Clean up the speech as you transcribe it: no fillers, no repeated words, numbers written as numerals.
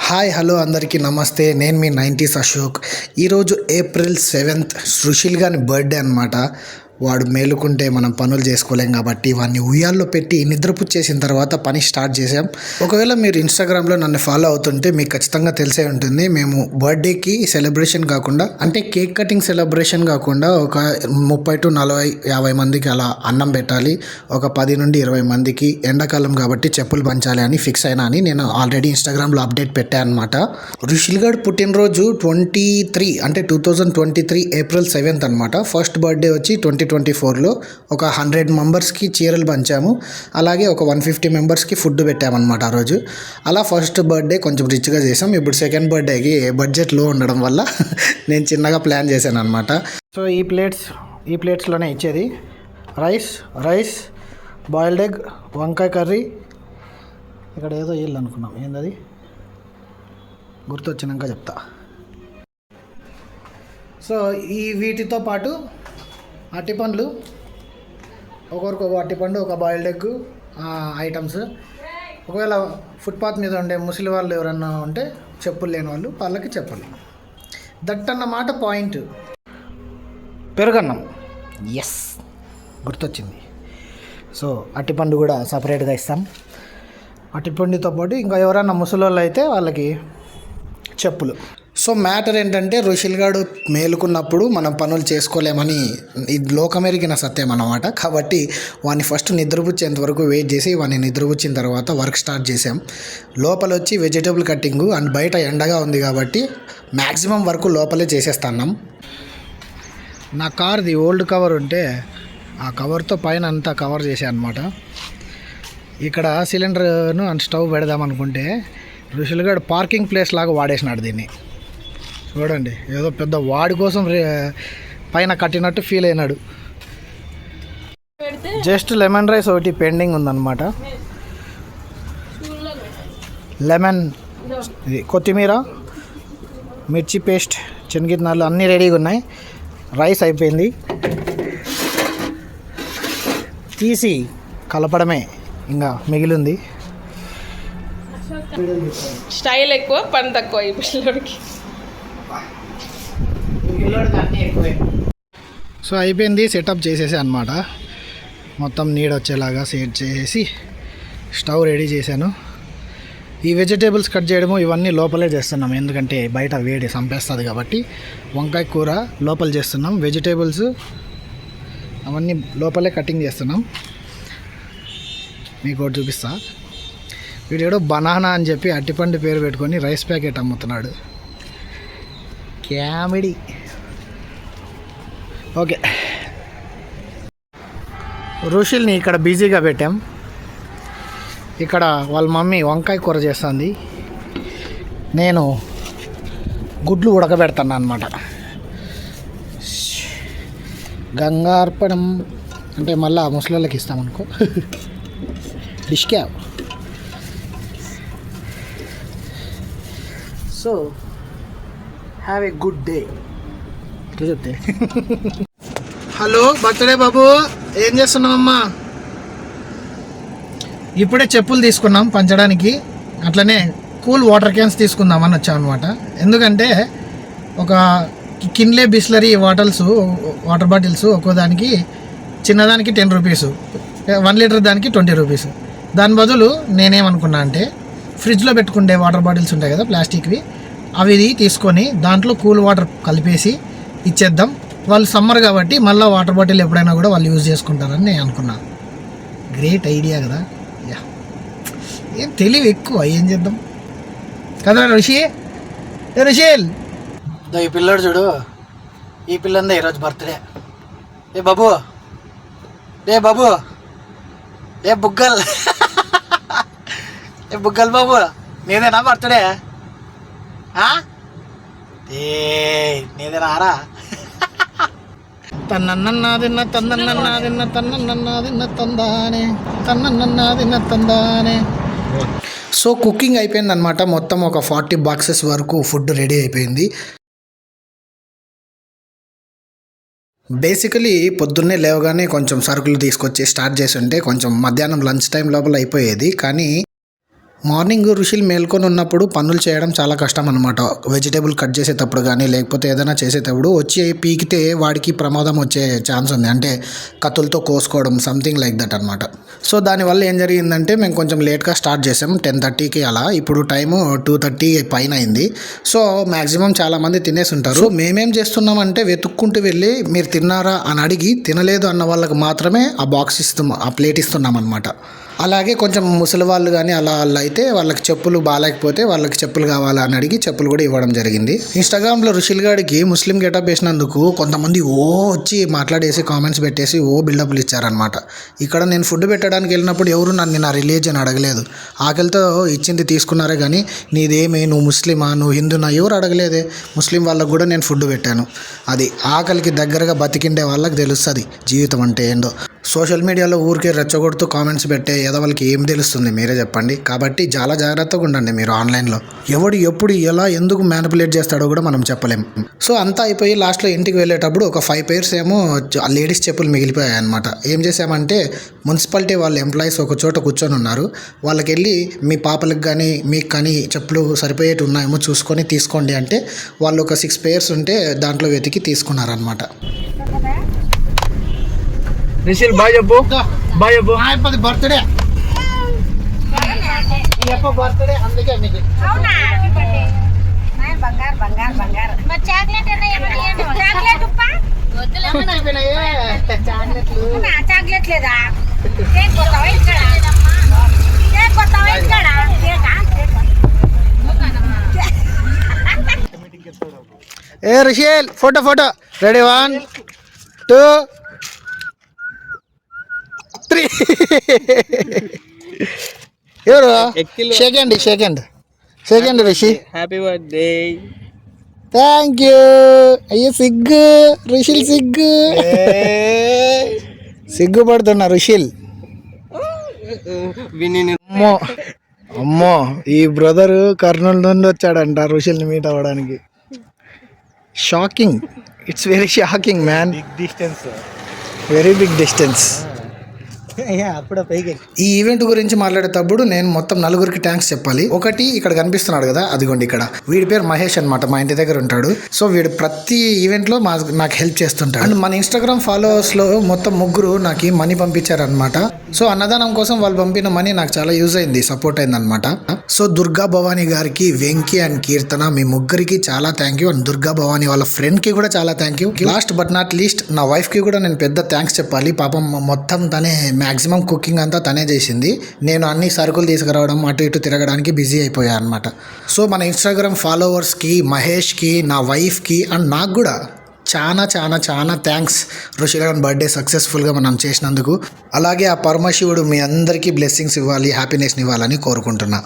Hi hello అందరికీ నమస్తే. నేను మీ 90s అశోక్. ఈరోజు ఏప్రిల్ 7th సుశీల్ గారి బర్త్డే అనమాట. వాడు మేలుకుంటే మనం పనులు చేసుకోలేం కాబట్టి వాడిని ఉయ్యాల్లో పెట్టి నిద్రపుచ్చేసిన తర్వాత పని స్టార్ట్ చేసాం. ఒకవేళ మీరు ఇన్స్టాగ్రామ్లో నన్ను ఫాలో అవుతుంటే మీకు ఖచ్చితంగా తెలిసే ఉంటుంది. మేము బర్త్డేకి సెలబ్రేషన్ కాకుండా, అంటే కేక్ కటింగ్ సెలబ్రేషన్ కాకుండా ఒక 30 to 40 50 మందికి అలా అన్నం పెట్టాలి. ఒక 10 నుండి 20 మందికి ఎండాకాలం కాబట్టి చెప్పులు పంచాలి అని ఫిక్స్ అయినా అని నేను ఆల్రెడీ ఇన్స్టాగ్రామ్లో అప్డేట్ పెట్టాను అనమాట. రుషిల్ గడ్ పుట్టినరోజు 23 అంటే 2023 ఏప్రిల్ 7th అనమాట. ఫస్ట్ బర్త్డే వచ్చి 2024లో ఒక 100 మెంబర్స్కి చీరలు పంచాము. అలాగే ఒక 150 మెంబర్స్కి ఫుడ్ పెట్టామన్నమాట ఆ రోజు. అలా ఫస్ట్ బర్త్డే కొంచెం రిచ్గా చేసాం. ఇప్పుడు సెకండ్ బర్త్డేకి బడ్జెట్ లో ఉండడం వల్ల నేను చిన్నగా ప్లాన్ చేశాను అనమాట. సో ఈ ప్లేట్స్లోనే ఇచ్చేది రైస్ బాయిల్డ్ ఎగ్, వంకాయ కర్రీ. ఇక్కడ ఏదో ఇల్లు అనుకున్నాం, ఏందది గుర్తొచ్చినాక చెప్తా. సో వీటితో పాటు అరటిపండ్లు, ఒకరికి ఒక అరటిపండు, ఒక బాయిల్డ్ ఎగ్ ఐటమ్స్. ఒకవేళ ఫుట్పాత్ మీద ఉండే ముసలి వాళ్ళు ఎవరన్నా ఉంటే చెప్పులు లేని వాళ్ళు వాళ్ళకి చెప్పులు. దట్ అన్నమాట పాయింట్. పెరుగన్నం, ఎస్ గుర్తొచ్చింది. సో అరటిపండు కూడా సపరేట్గా ఇస్తాం. అరటిపండుతో పాటు ఇంకా ఎవరైనా ముసలి వాళ్ళు అయితే వాళ్ళకి చెప్పులు. సో మ్యాటర్ ఏంటంటే రుషిల్ గాడు మేలుకున్నప్పుడు మనం పనులు చేసుకోలేమని ఇది లోకమెరిగిన సత్యం అన్నమాట. కాబట్టి వాడిని ఫస్ట్ నిద్రపుచ్చేంత వరకు వెయిట్ చేసి వాడిని నిద్రపుచ్చిన తర్వాత వర్క్ స్టార్ట్ చేసాం. లోపల వచ్చి వెజిటేబుల్ కట్టింగు అండ్ బయట ఎండగా ఉంది కాబట్టి మ్యాక్సిమం వరకు లోపలే చేసేస్తున్నాం. నా కార్ది ఓల్డ్ కవర్ ఉంటే ఆ కవర్తో పైన అంతా కవర్ చేశాను అనమాట. ఇక్కడ సిలిండర్ను అండ్ స్టవ్ పెడదామనుకుంటే రుషిల్ గాడు పార్కింగ్ ప్లేస్ లాగా వాడేసినాడు దీన్ని. చూడండి, ఏదో పెద్ద వాడి కోసం పైన కట్టినట్టు ఫీల్ అయినాడు. జస్ట్ లెమన్ రైస్ ఒకటి పెండింగ్ ఉందన్నమాట. లెమన్, ఇది కొత్తిమీర, మిర్చి పేస్ట్, శనగిత్తనాలు అన్నీ రెడీగా ఉన్నాయి. రైస్ అయిపోయింది, తీసి కలపడమే ఇంకా మిగిలింది. స్టైల్ ఎక్కువ, పని తక్కువ ఈ పిల్లడికి. సో అయిపోయింది, సెటప్ చేసేసి అనమాట. మొత్తం నీడ వచ్చేలాగా సెట్ చేసేసి స్టవ్ రెడీ చేశాను. ఈ వెజిటేబుల్స్ కట్ చేయడము ఇవన్నీ లోపలే చేస్తున్నాం, ఎందుకంటే బయట వేడి చంపేస్తుంది కాబట్టి. వంకాయ కూర లోపల చేస్తున్నాం, వెజిటేబుల్స్ అవన్నీ లోపలే కటింగ్ చేస్తున్నాం. మీకు ఒకటి చూపిస్తా. వీడేడో బనానా అని చెప్పి అరటిపండు పేరు పెట్టుకొని రైస్ ప్యాకెట్ అమ్ముతున్నాడు. కామెడీ. ఓకే, రుషిల్ని ఇక్కడ బిజీగా పెట్టాం. ఇక్కడ వాళ్ళ మమ్మీ వంకాయ కూర చేస్తుంది, నేను గుడ్లు ఉడకబెడతాను అనమాట. గంగార్పణం అంటే మళ్ళీ ముసలిళ్ళకి ఇస్తామనుకో. డిష్క్యా. So have a good day. ఇట్లా చెప్తే హలో బర్త్డే బాబు, ఏం చేస్తున్నావమ్మా? ఇప్పుడే చెప్పులు తీసుకున్నాం పంచడానికి, అట్లనే కూల్ వాటర్ క్యాన్స్ తీసుకుందామని వచ్చాం అనమాట. ఎందుకంటే ఒక కిన్లే బిస్లరీ వాటర్ బాటిల్స్ ఒక్కో దానికి, చిన్నదానికి 10 రూపీస్, 1 లీటర్ దానికి 20 రూపీస్. దాని బదులు నేనేమనుకున్నా అంటే ఫ్రిడ్జ్లో పెట్టుకుంటే వాటర్ బాటిల్స్ ఉంటాయి కదా ప్లాస్టిక్వి, అవి తీసుకొని దాంట్లో కూల్ వాటర్ కలిపేసి ఇచ్చేద్దాం. వాళ్ళు సమ్మర్ కాబట్టి మళ్ళీ వాటర్ బాటిల్ ఎప్పుడైనా కూడా వాళ్ళు యూజ్ చేసుకుంటారని నేను అనుకున్నా. గ్రేట్ ఐడియా కదా. యా, ఏం తెలివి ఎక్కువ, ఏం చేద్దాం కదా. రుషిల్ ఈ పిల్లాడు చూడు, ఈ పిల్లందే ఈరోజు బర్త్డే. ఏ బాబు, ఏ బుగ్గల్, ఏ బుగ్గల్ బాబు, నీదేనా బర్త్డే? నీదేనా రా? తన్నన్నాదిన్న తన్నన్నాదిన్న తన్నన్నాదిన్న తందానే తన్నన్నాదిన్న తందానే. సో కుకింగ్ అయిపోయింది అనమాట. మొత్తం ఒక 40 బాక్సెస్ వరకు ఫుడ్ రెడీ అయిపోయింది. బేసికలీ పొద్దున్నే లేవగానే కొంచెం సరుకులు తీసుకొచ్చి స్టార్ట్ చేసి ఉంటే కొంచెం మధ్యాహ్నం లంచ్ టైం లోపల అయిపోయేది. కానీ మార్నింగ్ ఋషులు మేల్కొని ఉన్నప్పుడు పనులు చేయడం చాలా కష్టం అనమాట. వెజిటేబుల్ కట్ చేసేటప్పుడు కానీ లేకపోతే ఏదైనా చేసేటప్పుడు వచ్చి పీకితే వాడికి ప్రమాదం వచ్చే ఛాన్స్ ఉంది. అంటే కత్తులతో కోసుకోవడం సంథింగ్ లైక్ దట్ అనమాట. సో దానివల్ల ఏం జరిగిందంటే మేము కొంచెం లేట్గా స్టార్ట్ చేసాం 10:30కి అలా. ఇప్పుడు టైము 2:30 పైన అయింది. సో మ్యాక్సిమం చాలామంది తినేసి ఉంటారు. సో మేమేం చేస్తున్నామంటే వెతుక్కుంటూ వెళ్ళి మీరు తిన్నారా అని అడిగి తినలేదు అన్న వాళ్ళకి మాత్రమే ఆ బాక్స్ ఆ ప్లేట్ ఇస్తున్నాం అనమాట. అలాగే కొంచెం ముసలి వాళ్ళు కానీ అలా అయితే వాళ్ళకి చెప్పులు బాగాలేకపోతే వాళ్ళకి చెప్పులు కావాలా అని అడిగి చెప్పులు కూడా ఇవ్వడం జరిగింది. ఇన్స్టాగ్రామ్లో ఋషుల్ గాడికి ముస్లిం గెటప్ వేసినందుకు కొంతమంది వచ్చి మాట్లాడేసి కామెంట్స్ పెట్టేసి బిల్డప్లు ఇచ్చారనమాట. ఇక్కడ నేను ఫుడ్ పెట్టడానికి వెళ్ళినప్పుడు ఎవరు నన్ను నా రిలీజియన్ అడగలేదు. ఆకలితో ఇచ్చింది తీసుకున్నారే కానీ నీదేమి, నువ్వు ముస్లిమా, నువ్వు హిందూనా, ఎవరు అడగలేదే. ముస్లిం వాళ్ళకు కూడా నేను ఫుడ్ పెట్టాను. అది ఆకలికి దగ్గరగా బతికిండే వాళ్ళకి తెలుస్తుంది జీవితం అంటే ఏందో. సోషల్ మీడియాలో ఊరికే రెచ్చగొడుతూ కామెంట్స్ పెట్టే వాళ్ళకి ఏం తెలుస్తుంది మీరే చెప్పండి. కాబట్టి చాలా జాగ్రత్తగా ఉండండి మీరు ఆన్లైన్లో. ఎవడు ఎప్పుడు ఎలా ఎందుకు మ్యానిపులేట్ చేస్తాడో కూడా మనం చెప్పలేం. సో అంతా అయిపోయి లాస్ట్లో ఇంటికి వెళ్ళేటప్పుడు ఒక 5 pairs ఏమో లేడీస్ చెప్పులు మిగిలిపోయాయి అనమాట. ఏం చేసామంటే మున్సిపాలిటీ వాళ్ళ ఎంప్లాయీస్ ఒక చోట కూర్చొని ఉన్నారు. వాళ్ళకి వెళ్ళి మీ పాపలకు కానీ మీకు కానీ చెప్పులు సరిపోయేటి ఉన్నాయేమో చూసుకొని తీసుకోండి అంటే వాళ్ళు ఒక 6 pairs ఉంటే దాంట్లో వెతికి తీసుకున్నారనమాట. రిషిల్ బాయ్ చెప్పు, బాయ్ చెప్పు. బర్త్డే బర్త్డే అందుకే మీకు బంగారు బంగారు బంగారు మరి చాక్లెట్ చాక్లెట్ ఉప్ప చాక్లెట్ లేదా కేక్ కొత్తవా ఇక్కడ కేక్ కొత్తవా ఇక్కడ ఏ రిషిల్ ఫోటో రెడీ 1 2 3 ఎవరు shake hand Rishi. Happy birthday. Thank you. అయ్యో సిగ్గు రిషిల్ సిగ్గుపడుతున్నా రిషిల్. అమ్మో ఈ బ్రదరు కర్నూలు నుండి వచ్చాడంట ఋషుల్ని మీట్ అవ్వడానికి. Shocking, it's very shocking man. Very big distance. ఈ ఈవెంట్ గురించి మాట్లాడేటప్పుడు నేను మొత్తం 4 థ్యాంక్స్ చెప్పాలి. ఒకటి ఇక్కడ కనిపిస్తున్నాడు కదా, అదిగోండి ఇక్కడ వీడి పేరు మహేష్ అనమాట. మా ఇంటి దగ్గర ఉంటాడు. సో వీడు ప్రతి ఈవెంట్లో నాకు హెల్ప్ చేస్తుంటాడు. అండ్ మన ఇన్స్టాగ్రామ్ ఫాలోవర్స్లో మొత్తం 3 నాకు మనీ పంపించారనమాట. సో అన్నదానం కోసం వాళ్ళు పంపిన మనీ నాకు చాలా యూజ్ అయింది, సపోర్ట్ అయింది అనమాట. సో దుర్గా భవానీ గారికి, వెంకీ అండ్ కీర్తన మీ 3కి చాలా thank you. And Durga Bhavani వాళ్ళ ఫ్రెండ్కి కూడా చాలా thank you. Last but not least నా వైఫ్కి కూడా నేను పెద్ద థ్యాంక్స్ చెప్పాలి. పాపం మొత్తం తనే మ్యాక్సిమం కుకింగ్ అంతా తనే చేసింది. నేను అన్ని సరుకులు తీసుకురావడం అటు ఇటు తిరగడానికి బిజీ అయిపోయా అనమాట. సో మన ఇన్స్టాగ్రామ్ ఫాలోవర్స్కి, మహేష్కి, నా వైఫ్కి అండ్ నాకు కూడా చాలా చాలా చాలా థ్యాంక్స్. ఋషిల్ బర్త్డే సక్సెస్ఫుల్గా మనం చేసినందుకు. అలాగే ఆ పరమశివుడు మీ అందరికీ బ్లెస్సింగ్స్ ఇవ్వాలి, హ్యాపీనెస్ని ఇవ్వాలని కోరుకుంటున్నా.